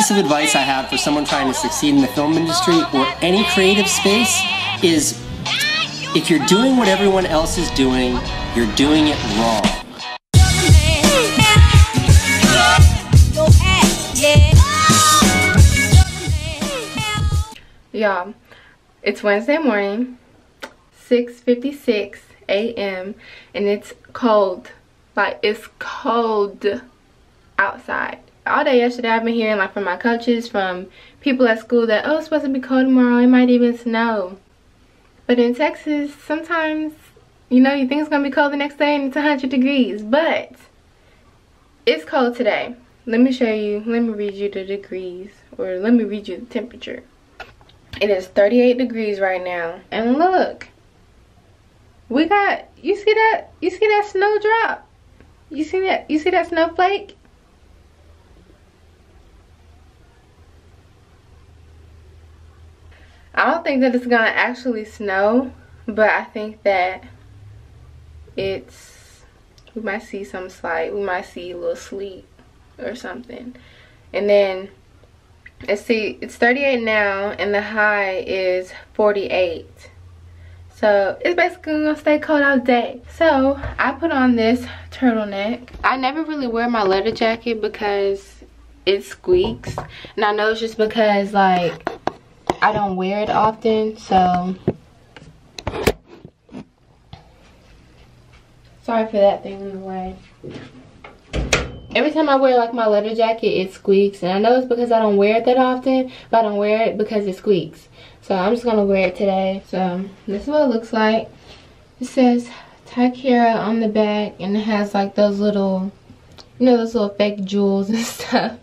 piece of advice I have for someone trying to succeed in the film industry or any creative space is, if you're doing what everyone else is doing, you're doing it wrong. Y'all, it's Wednesday morning, 6:56 a.m. and it's cold. Like, it's cold outside. All day yesterday I've been hearing, like, from my coaches, from people at school, that, oh, it's supposed to be cold tomorrow, it might even snow. But in Texas, sometimes, you know, you think it's gonna be cold the next day and it's 100 degrees. But it's cold today. Let me show you, let me read you the degrees, or let me read you the temperature. It is 38 degrees right now. And look, we got, you see that snowdrop? You see that snowflake? I don't think that it's gonna actually snow, but I think that we might see some slight, we might see a little sleet or something. And then, let's see, it's 38 now and the high is 48. So it's basically gonna stay cold all day. So I put on this turtleneck. I never really wear my leather jacket because it squeaks. And I know it's just because, like, I don't wear it often, so sorry for that thing in the way. Every time I wear, like, my leather jacket, it squeaks. And I know it's because I don't wear it that often, but I don't wear it because it squeaks. So I'm just gonna wear it today. So this is what it looks like. It says Tykara on the back, and it has, like, those little, you know, those little fake jewels and stuff.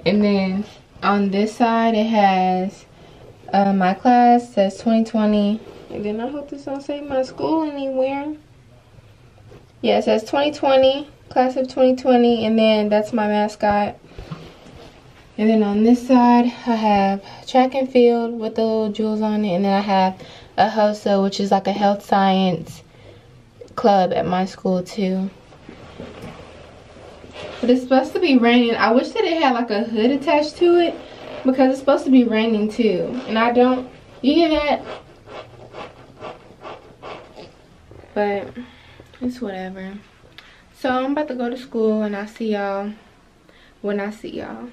And then on this side it has my class, says 2020. And then I hope this don't say my school anywhere. Yeah, it says 2020, class of 2020, and then that's my mascot. And then on this side I have track and field with the little jewels on it, and then I have a HOSA, which is like a health science club at my school too. But it's supposed to be raining. I wish that it had like a hood attached to it, because it's supposed to be raining too. And I don't, you hear that? But it's whatever. So I'm about to go to school, and I'll see y'all when I see y'all.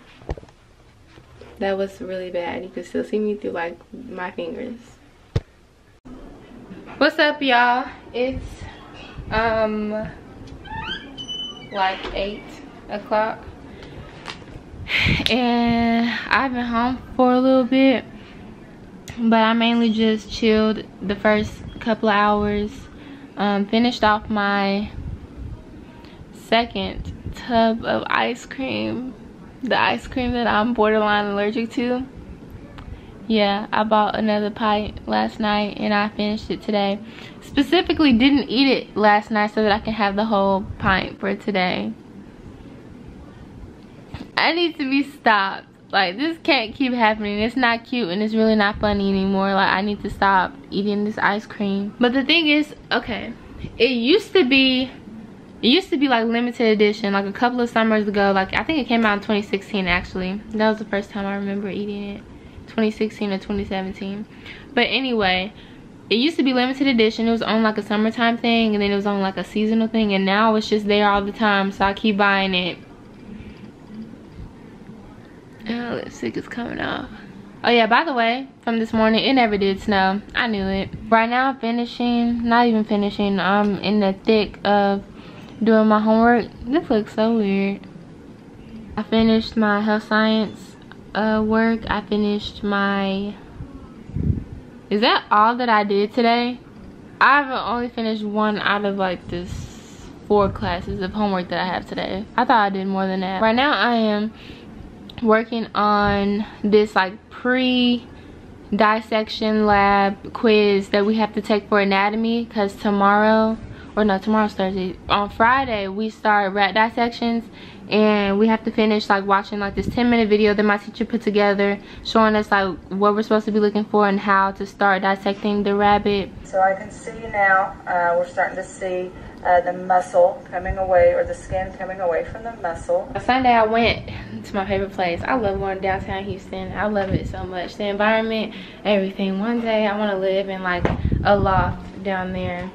That was really bad. You can still see me through, like, my fingers. What's up, y'all? It's like 8 o'clock. And I've been home for a little bit, but I mainly just chilled the first couple of hours. Finished off my second tub of ice cream, the ice cream that I'm borderline allergic to. Yeah, I bought another pint last night and I finished it today. Specifically didn't eat it last night so that I can have the whole pint for today. I need to be stopped. Like, this can't keep happening. It's not cute and it's really not funny anymore. Like, I need to stop eating this ice cream. But the thing is, okay, it used to be like limited edition, like a couple of summers ago. Like, I think it came out in 2016 actually. That was the first time I remember eating it. 2016 or 2017. But anyway, it used to be limited edition. It was on like a summertime thing, and then it was on like a seasonal thing, and now it's just there all the time, so I keep buying it. Oh, lipstick is coming off. Oh yeah, by the way, from this morning, it never did snow. I knew it. Right now I'm finishing, not even finishing, I'm in the thick of doing my homework. This looks so weird. I finished my health science work. I finished my, is that all that I did today? I've only finished one out of like this 4 classes of homework that I have today. I thought I did more than that. Right now I am working on this like pre-dissection lab quiz that we have to take for anatomy, because tomorrow, or no, tomorrow's Thursday, on Friday we start rat dissections, and we have to finish like watching like this 10-minute video that my teacher put together, showing us like what we're supposed to be looking for and how to start dissecting the rabbit. So I can see now, we're starting to see the muscle coming away, or the skin coming away from the muscle. Sunday I went to my favorite place. I love going downtown Houston. I love it so much. The environment, everything. One day I want to live in like a loft down there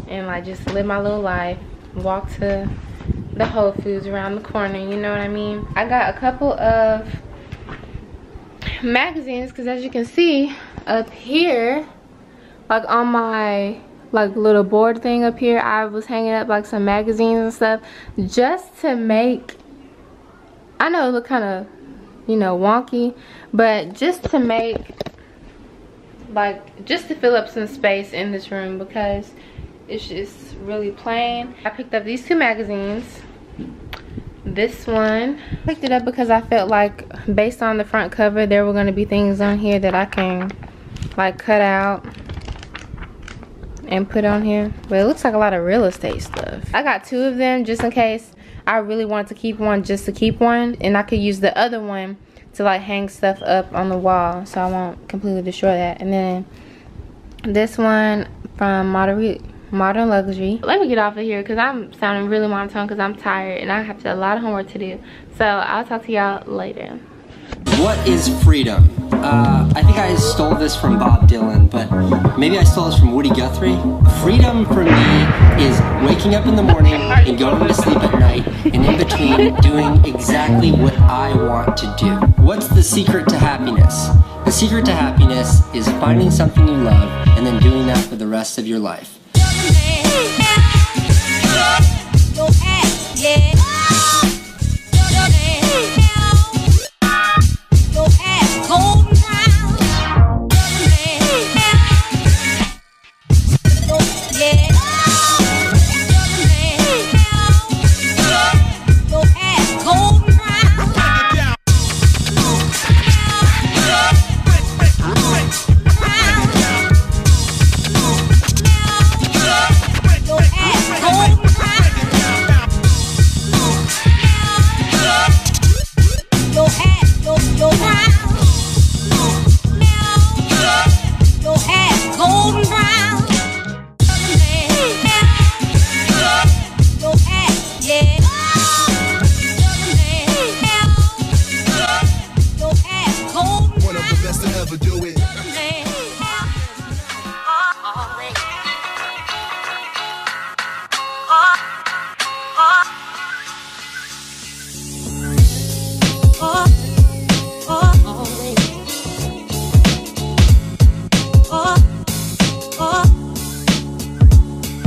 and like just live my little life. Walk to the Whole Foods around the corner, you know what I mean? I got a couple of magazines because as you can see up here, like on my like little board thing up here, I was hanging up like some magazines and stuff just to make, I know it look kind of, you know, wonky, but just to make like, just to fill up some space in this room because it's just really plain. I picked up these two magazines. This one, I picked it up because I felt like based on the front cover there were going to be things on here that I can like cut out and put on here, but it looks like a lot of real estate stuff. I got two of them just in case I really wanted to keep one, just to keep one, and I could use the other one to like hang stuff up on the wall so I won't completely destroy that. And then this one from Modern Luxury. Let me get off of here because I'm sounding really monotone because I'm tired and I have a lot of homework to do. So I'll talk to y'all later. What is freedom? I think I stole this from Bob Dylan, but maybe I stole this from Woody Guthrie. Freedom for me is waking up in the morning and going to sleep at night, and in between doing exactly what I want to do. What's the secret to happiness? The secret to happiness is finding something you love and then doing that for the rest of your life. Yeah.